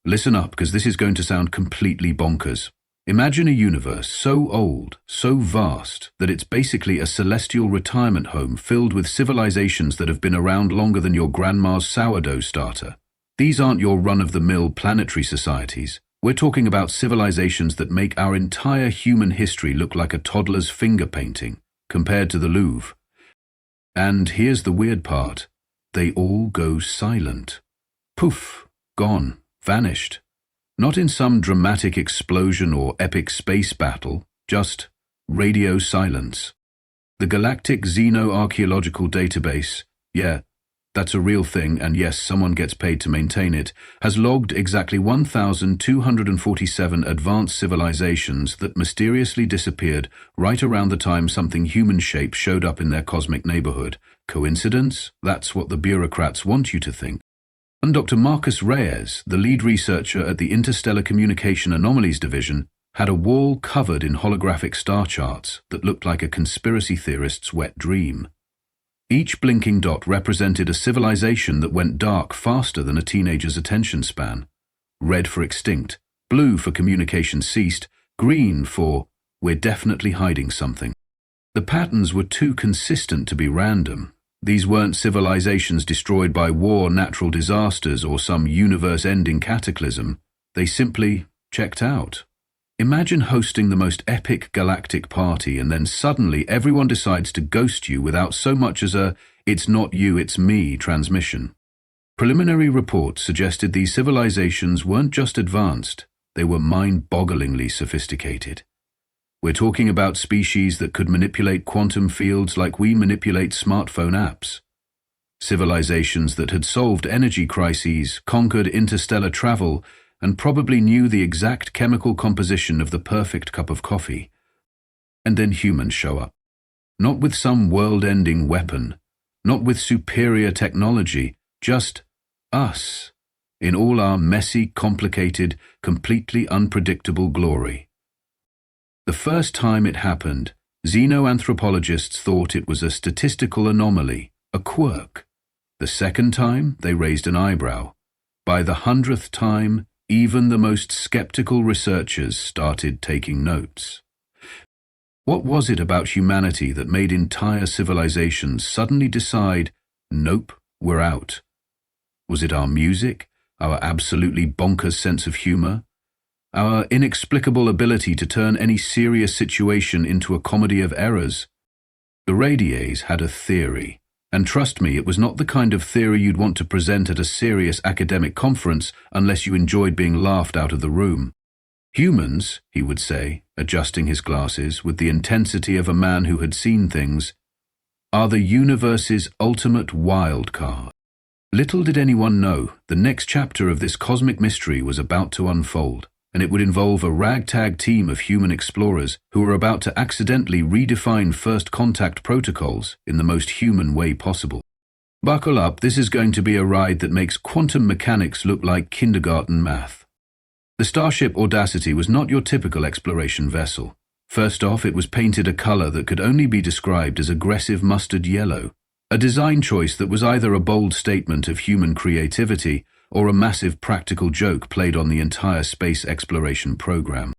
Listen up, because this is going to sound completely bonkers. Imagine a universe so old, so vast, that it's basically a celestial retirement home filled with civilizations that have been around longer than your grandma's sourdough starter. These aren't your run-of-the-mill planetary societies. We're talking about civilizations that make our entire human history look like a toddler's finger painting, compared to the Louvre. And here's the weird part. They all go silent. Poof, gone, vanished. Not in some dramatic explosion or epic space battle, just radio silence. The Galactic Xenobiological Database, yeah, that's a real thing, and yes, someone gets paid to maintain it, has logged exactly 1,247 advanced civilizations that mysteriously disappeared right around the time something human-shaped showed up in their cosmic neighborhood. Coincidence? That's what the bureaucrats want you to think. And Dr. Marcus Reyes, the lead researcher at the Interstellar Communication Anomalies Division, had a wall covered in holographic star charts that looked like a conspiracy theorist's wet dream. Each blinking dot represented a civilization that went dark faster than a teenager's attention span. Red for extinct, blue for communication ceased, green for we're definitely hiding something. The patterns were too consistent to be random. These weren't civilizations destroyed by war, natural disasters, or some universe-ending cataclysm. They simply checked out. Imagine hosting the most epic galactic party and then suddenly everyone decides to ghost you without so much as a "it's not you, it's me" transmission. Preliminary reports suggested these civilizations weren't just advanced, they were mind-bogglingly sophisticated. We're talking about species that could manipulate quantum fields like we manipulate smartphone apps. Civilizations that had solved energy crises, conquered interstellar travel, and probably knew the exact chemical composition of the perfect cup of coffee. And then humans show up. Not with some world-ending weapon, not with superior technology, just us, in all our messy, complicated, completely unpredictable glory. The first time it happened, xenoanthropologists thought it was a statistical anomaly, a quirk. The second time, they raised an eyebrow. By the 100th time, even the most skeptical researchers started taking notes. What was it about humanity that made entire civilizations suddenly decide, nope, we're out? Was it our music, our absolutely bonkers sense of humor? Our inexplicable ability to turn any serious situation into a comedy of errors? The Radiers had a theory, and trust me, it was not the kind of theory you'd want to present at a serious academic conference unless you enjoyed being laughed out of the room. Humans, he would say, adjusting his glasses with the intensity of a man who had seen things, are the universe's ultimate wild card. Little did anyone know, the next chapter of this cosmic mystery was about to unfold, and it would involve a ragtag team of human explorers who were about to accidentally redefine first contact protocols in the most human way possible. Buckle up, this is going to be a ride that makes quantum mechanics look like kindergarten math. The Starship Audacity was not your typical exploration vessel. First off, it was painted a color that could only be described as aggressive mustard yellow, a design choice that was either a bold statement of human creativity or a massive practical joke played on the entire space exploration program.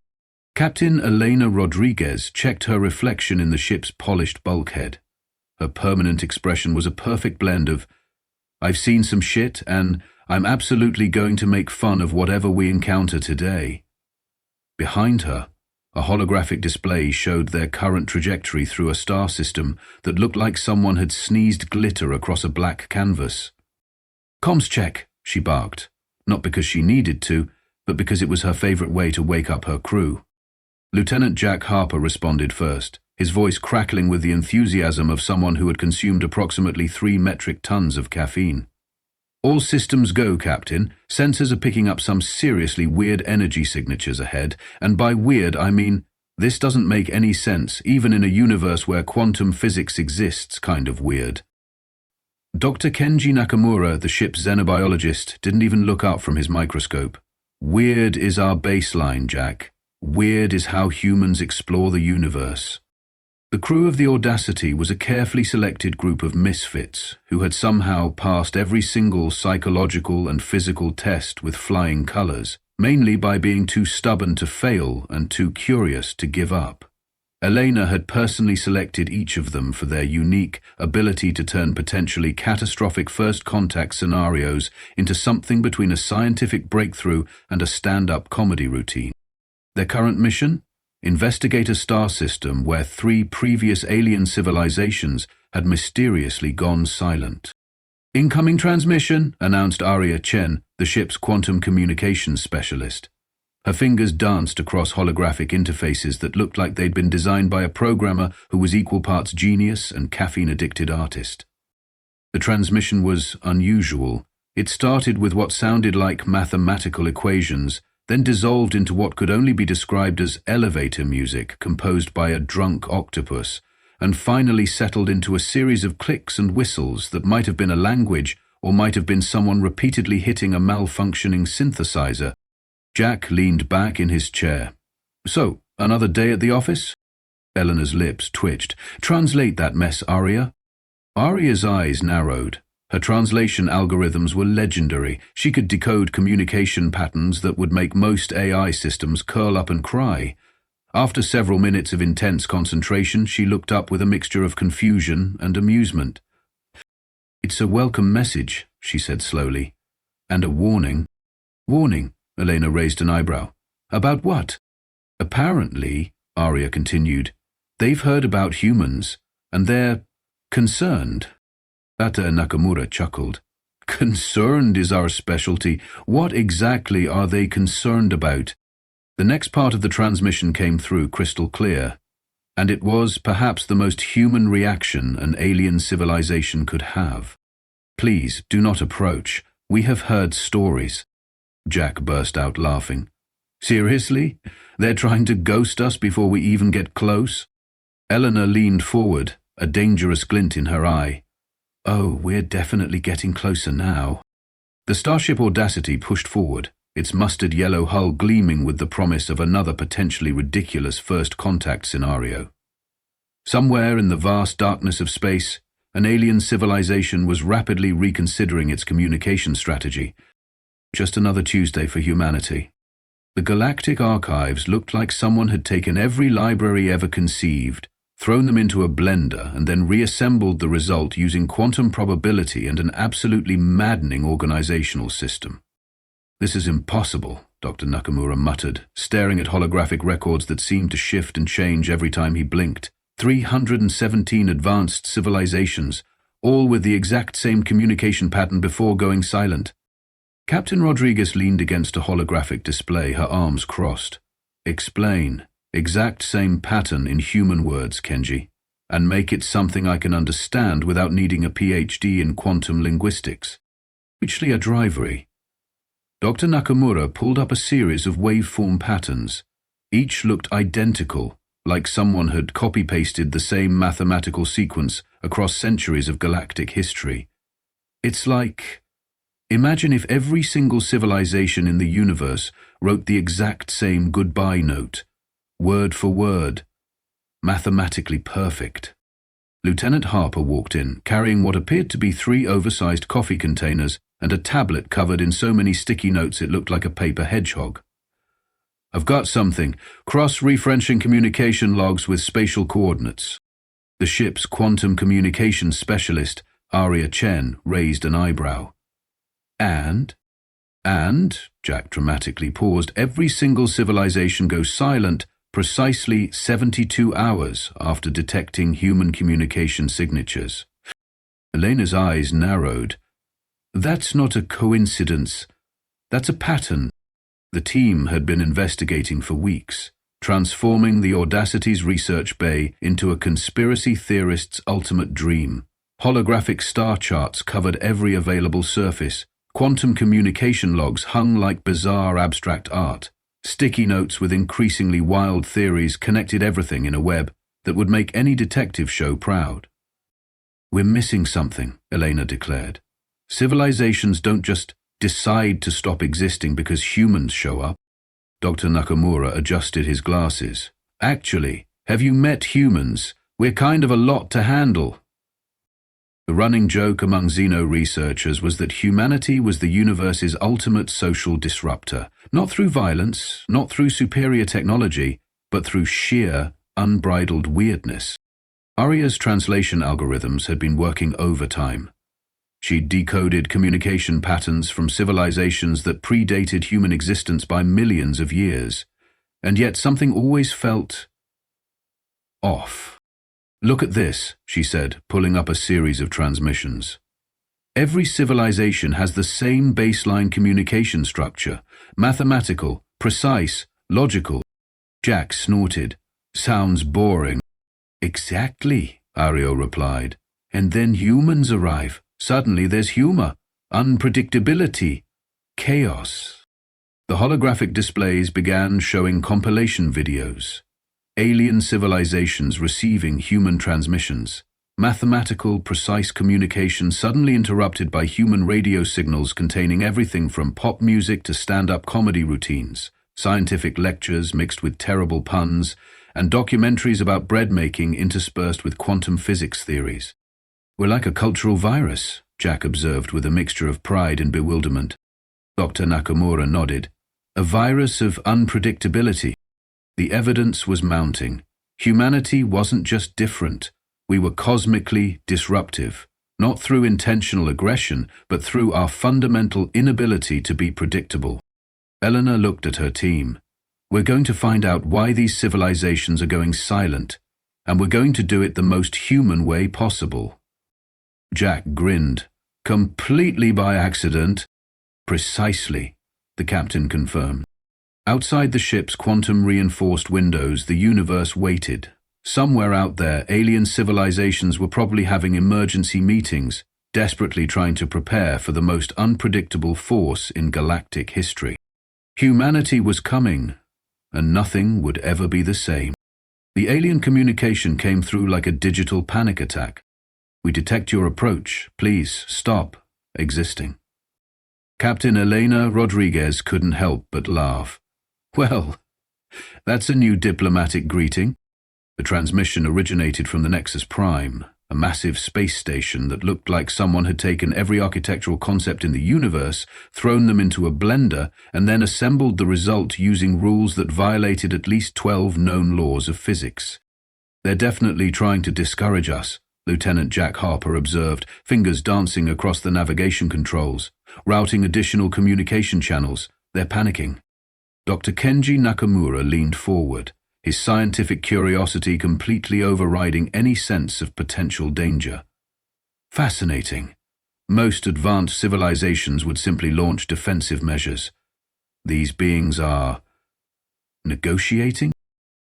Captain Elena Rodriguez checked her reflection in the ship's polished bulkhead. Her permanent expression was a perfect blend of, "I've seen some shit," and "I'm absolutely going to make fun of whatever we encounter today." Behind her, a holographic display showed their current trajectory through a star system that looked like someone had sneezed glitter across a black canvas. "Comms check," she barked, not because she needed to, but because it was her favorite way to wake up her crew. Lieutenant Jack Harper responded first, his voice crackling with the enthusiasm of someone who had consumed approximately 3 metric tons of caffeine. "All systems go, Captain. Sensors are picking up some seriously weird energy signatures ahead, and by weird I mean, this doesn't make any sense, even in a universe where quantum physics exists kind of weird." Dr. Kenji Nakamura, the ship's xenobiologist, didn't even look up from his microscope. "Weird is our baseline, Jack. Weird is how humans explore the universe." The crew of the Audacity was a carefully selected group of misfits who had somehow passed every single psychological and physical test with flying colors, mainly by being too stubborn to fail and too curious to give up. Elena had personally selected each of them for their unique ability to turn potentially catastrophic first contact scenarios into something between a scientific breakthrough and a stand-up comedy routine. Their current mission? Investigate a star system where 3 previous alien civilizations had mysteriously gone silent. "Incoming transmission," announced Aria Chen, the ship's quantum communications specialist. Her fingers danced across holographic interfaces that looked like they'd been designed by a programmer who was equal parts genius and caffeine-addicted artist. The transmission was unusual. It started with what sounded like mathematical equations, then dissolved into what could only be described as elevator music composed by a drunk octopus, and finally settled into a series of clicks and whistles that might have been a language or might have been someone repeatedly hitting a malfunctioning synthesizer. Jack leaned back in his chair. "So, another day at the office?" Eleanor's lips twitched. "Translate that mess, Aria." Aria's eyes narrowed. Her translation algorithms were legendary. She could decode communication patterns that would make most AI systems curl up and cry. After several minutes of intense concentration, she looked up with a mixture of confusion and amusement. "It's a welcome message," she said slowly. "And a warning." "Warning?" Elena raised an eyebrow. "About what?" "Apparently," Aria continued, "they've heard about humans, and they're concerned." Captain Nakamura chuckled. "Concerned is our specialty. What exactly are they concerned about?" The next part of the transmission came through crystal clear, and it was perhaps the most human reaction an alien civilization could have. "Please, do not approach. We have heard stories." Jack burst out laughing. "Seriously? They're trying to ghost us before we even get close?" Eleanor leaned forward, a dangerous glint in her eye. "Oh, we're definitely getting closer now." The Starship Audacity pushed forward, its mustard yellow hull gleaming with the promise of another potentially ridiculous first contact scenario. Somewhere in the vast darkness of space, an alien civilization was rapidly reconsidering its communication strategy. Just another Tuesday for humanity. The galactic archives looked like someone had taken every library ever conceived, thrown them into a blender, and then reassembled the result using quantum probability and an absolutely maddening organizational system. "This is impossible," Dr. Nakamura muttered, staring at holographic records that seemed to shift and change every time he blinked. 317 advanced civilizations, all with the exact same communication pattern before going silent. Captain Rodriguez leaned against a holographic display, her arms crossed. "Explain. Exact same pattern in human words, Kenji, and make it something I can understand without needing a PhD in quantum linguistics." Whichly a drivery. Dr. Nakamura pulled up a series of waveform patterns. Each looked identical, like someone had copy-pasted the same mathematical sequence across centuries of galactic history. "It's like... imagine if every single civilization in the universe wrote the exact same goodbye note. Word for word. Mathematically perfect." Lieutenant Harper walked in, carrying what appeared to be 3 oversized coffee containers and a tablet covered in so many sticky notes it looked like a paper hedgehog. "I've got something. Cross-referencing communication logs with spatial coordinates." The ship's quantum communications specialist, Aria Chen, raised an eyebrow. And, Jack dramatically paused, "every single civilization goes silent precisely 72 hours after detecting human communication signatures." Elena's eyes narrowed. "That's not a coincidence. That's a pattern." The team had been investigating for weeks, transforming the Audacity's research bay into a conspiracy theorist's ultimate dream. Holographic star charts covered every available surface. Quantum communication logs hung like bizarre abstract art. Sticky notes with increasingly wild theories connected everything in a web that would make any detective show proud. "We're missing something," Elena declared. "Civilizations don't just decide to stop existing because humans show up." Dr. Nakamura adjusted his glasses. "Actually, have you met humans? We're kind of a lot to handle." The running joke among Xeno researchers was that humanity was the universe's ultimate social disruptor, not through violence, not through superior technology, but through sheer, unbridled weirdness. Aria's translation algorithms had been working overtime. She decoded communication patterns from civilizations that predated human existence by millions of years, and yet something always felt off. "Look at this," she said, pulling up a series of transmissions. "Every civilization has the same baseline communication structure, mathematical, precise, logical." Jack snorted. "Sounds boring." "Exactly," Aria replied. "And then humans arrive. Suddenly there's humor, unpredictability, chaos." The holographic displays began showing compilation videos. Alien civilizations receiving human transmissions. Mathematical, precise communication suddenly interrupted by human radio signals containing everything from pop music to stand-up comedy routines, scientific lectures mixed with terrible puns, and documentaries about bread making interspersed with quantum physics theories. "We're like a cultural virus," Jack observed with a mixture of pride and bewilderment. Dr. Nakamura nodded. "A virus of unpredictability." The evidence was mounting. Humanity wasn't just different. We were cosmically disruptive, not through intentional aggression, but through our fundamental inability to be predictable. Elena looked at her team. "We're going to find out why these civilizations are going silent, and we're going to do it the most human way possible." Jack grinned. "Completely by accident." "Precisely," the captain confirmed. Outside the ship's quantum-reinforced windows, the universe waited. Somewhere out there, alien civilizations were probably having emergency meetings, desperately trying to prepare for the most unpredictable force in galactic history. Humanity was coming, and nothing would ever be the same. The alien communication came through like a digital panic attack. "We detect your approach. Please stop existing." Captain Elena Rodriguez couldn't help but laugh. "Well, that's a new diplomatic greeting." The transmission originated from the Nexus Prime, a massive space station that looked like someone had taken every architectural concept in the universe, thrown them into a blender, and then assembled the result using rules that violated at least 12 known laws of physics. "They're definitely trying to discourage us," Lieutenant Jack Harper observed, fingers dancing across the navigation controls, routing additional communication channels. "They're panicking." Dr. Kenji Nakamura leaned forward, his scientific curiosity completely overriding any sense of potential danger. "Fascinating. Most advanced civilizations would simply launch defensive measures. These beings are negotiating?"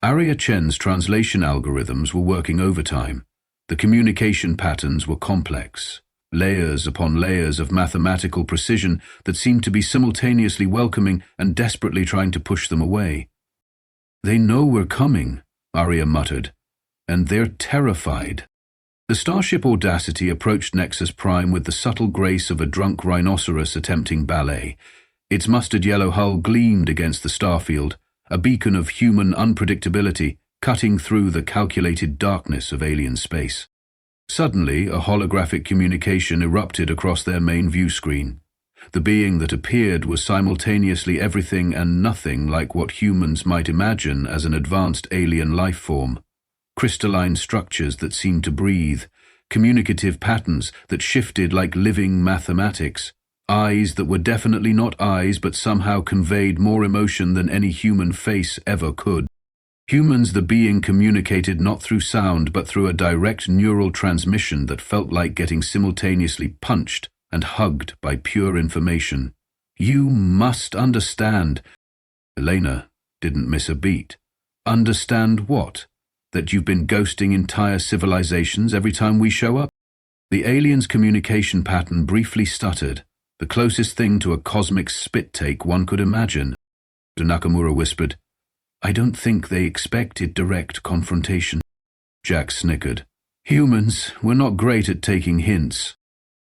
Aria Chen's translation algorithms were working overtime. The communication patterns were complex. Layers upon layers of mathematical precision that seemed to be simultaneously welcoming and desperately trying to push them away. "They know we're coming," Aria muttered, "and they're terrified." The Starship Audacity approached Nexus Prime with the subtle grace of a drunk rhinoceros attempting ballet. Its mustard yellow hull gleamed against the starfield, a beacon of human unpredictability cutting through the calculated darkness of alien space. Suddenly, a holographic communication erupted across their main view screen. The being that appeared was simultaneously everything and nothing like what humans might imagine as an advanced alien life form. Crystalline structures that seemed to breathe, communicative patterns that shifted like living mathematics, eyes that were definitely not eyes but somehow conveyed more emotion than any human face ever could. Humans, the being communicated not through sound but through a direct neural transmission that felt like getting simultaneously punched and hugged by pure information. "You must understand." Elena didn't miss a beat. "Understand what? That you've been ghosting entire civilizations every time we show up?" The alien's communication pattern briefly stuttered, the closest thing to a cosmic spit take one could imagine. Nakamura whispered, "I don't think they expected direct confrontation." Jack snickered. "Humans, we're not great at taking hints."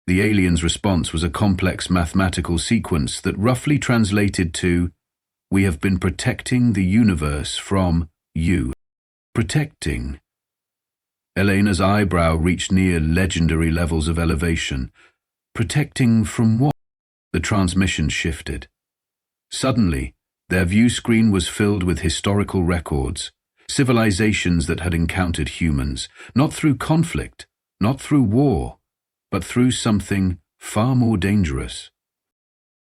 The alien's response was a complex mathematical sequence that roughly translated to, "We have been protecting the universe from you." Protecting. Elena's eyebrow reached near legendary levels of elevation. Protecting from what? The transmission shifted. Suddenly, their view screen was filled with historical records, civilizations that had encountered humans, not through conflict, not through war, but through something far more dangerous.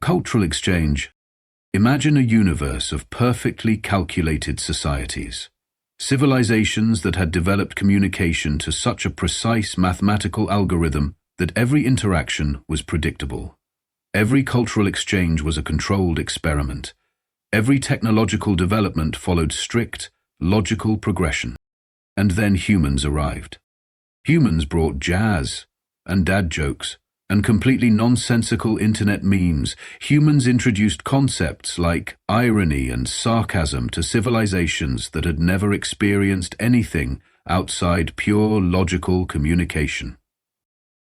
Cultural exchange. Imagine a universe of perfectly calculated societies. Civilizations that had developed communication to such a precise mathematical algorithm that every interaction was predictable. Every cultural exchange was a controlled experiment. Every technological development followed strict, logical progression. And then humans arrived. Humans brought jazz and dad jokes and completely nonsensical internet memes. Humans introduced concepts like irony and sarcasm to civilizations that had never experienced anything outside pure logical communication.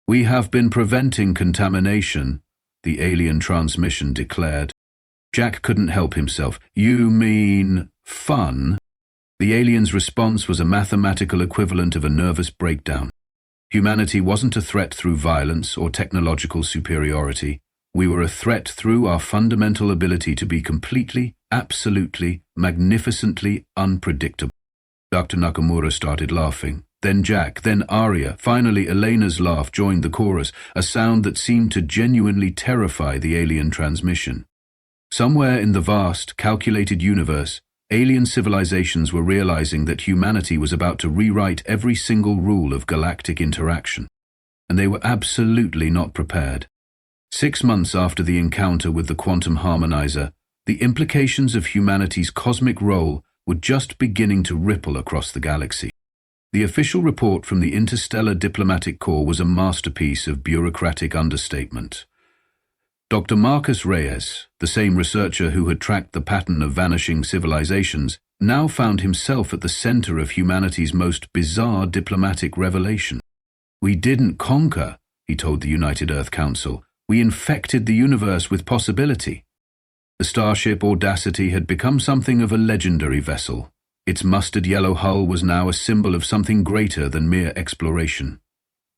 "We have been preventing contamination," the alien transmission declared. Jack couldn't help himself. "You mean fun?" The alien's response was a mathematical equivalent of a nervous breakdown. Humanity wasn't a threat through violence or technological superiority. We were a threat through our fundamental ability to be completely, absolutely, magnificently unpredictable. Dr. Nakamura started laughing. Then Jack, then Aria. Finally, Elena's laugh joined the chorus, a sound that seemed to genuinely terrify the alien transmission. Somewhere in the vast, calculated universe, alien civilizations were realizing that humanity was about to rewrite every single rule of galactic interaction. And they were absolutely not prepared. 6 months after the encounter with the quantum harmonizer, the implications of humanity's cosmic role were just beginning to ripple across the galaxy. The official report from the Interstellar Diplomatic Corps was a masterpiece of bureaucratic understatement. Dr. Marcus Reyes, the same researcher who had tracked the pattern of vanishing civilizations, now found himself at the center of humanity's most bizarre diplomatic revelation. "We didn't conquer," he told the United Earth Council. "We infected the universe with possibility." The Starship Audacity had become something of a legendary vessel. Its mustard yellow hull was now a symbol of something greater than mere exploration.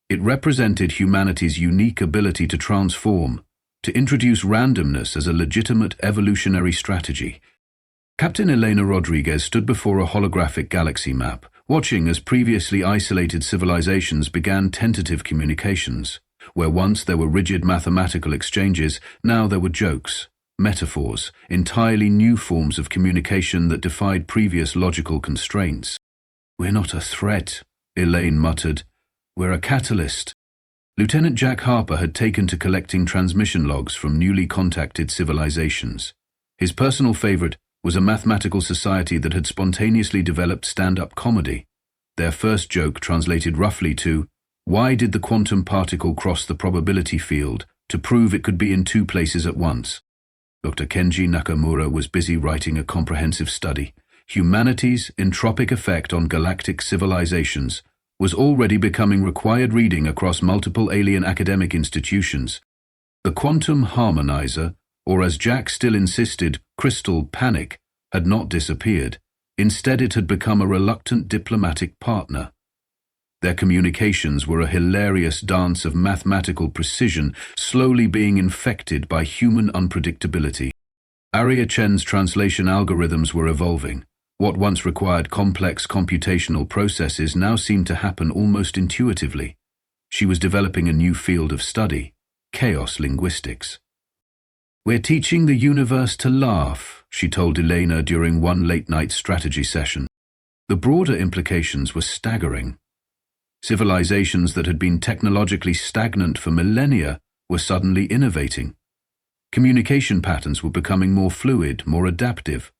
It represented humanity's unique ability to transform, to introduce randomness as a legitimate evolutionary strategy. Captain Elena Rodriguez stood before a holographic galaxy map, watching as previously isolated civilizations began tentative communications. Where once there were rigid mathematical exchanges, now there were jokes, metaphors, entirely new forms of communication that defied previous logical constraints. "We're not a threat," Elaine muttered. "We're a catalyst." Lieutenant Jack Harper had taken to collecting transmission logs from newly contacted civilizations. His personal favorite was a mathematical society that had spontaneously developed stand-up comedy. Their first joke translated roughly to, "Why did the quantum particle cross the probability field to prove it could be in 2 places at once?" Dr. Kenji Nakamura was busy writing a comprehensive study. Humanity's entropic effect on galactic civilizations was already becoming required reading across multiple alien academic institutions. The quantum harmonizer, or as Jack still insisted, crystal panic, had not disappeared. Instead, it had become a reluctant diplomatic partner. Their communications were a hilarious dance of mathematical precision, slowly being infected by human unpredictability. Aria Chen's translation algorithms were evolving. What once required complex computational processes now seemed to happen almost intuitively. She was developing a new field of study, chaos linguistics. "We're teaching the universe to laugh," she told Elena during one late-night strategy session. The broader implications were staggering. Civilizations that had been technologically stagnant for millennia were suddenly innovating. Communication patterns were becoming more fluid, more adaptive.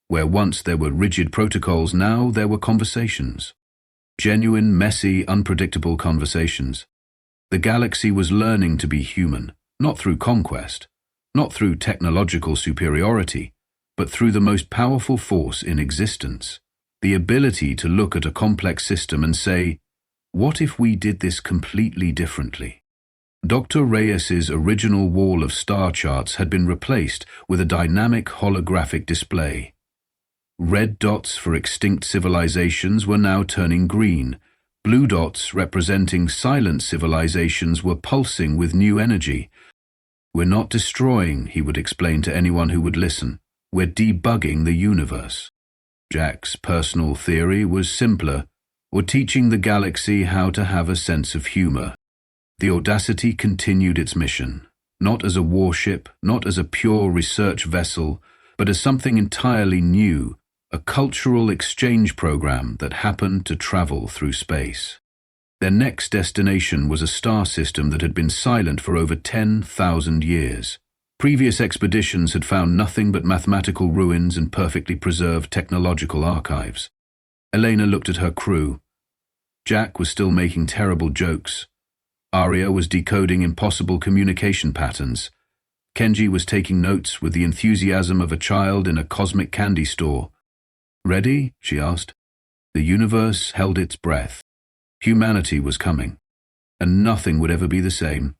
Where once there were rigid protocols, now there were conversations. Genuine, messy, unpredictable conversations. The galaxy was learning to be human, not through conquest, not through technological superiority, but through the most powerful force in existence. The ability to look at a complex system and say, "What if we did this completely differently?" Dr. Reyes's original wall of star charts had been replaced with a dynamic holographic display. Red dots for extinct civilizations were now turning green, Blue dots representing silent civilizations were pulsing with new energy. "We're not destroying," he would explain to anyone who would listen. "We're debugging the universe." Jack's personal theory was simpler, or teaching the galaxy how to have a sense of humor. The Audacity continued its mission, not as a warship, not as a pure research vessel, but as something entirely new, a cultural exchange program that happened to travel through space. Their next destination was a star system that had been silent for over 10,000 years. Previous expeditions had found nothing but mathematical ruins and perfectly preserved technological archives. Elena looked at her crew. Jack was still making terrible jokes. Aria was decoding impossible communication patterns. Kenji was taking notes with the enthusiasm of a child in a cosmic candy store. "Ready?" she asked. The universe held its breath. Humanity was coming, and nothing would ever be the same.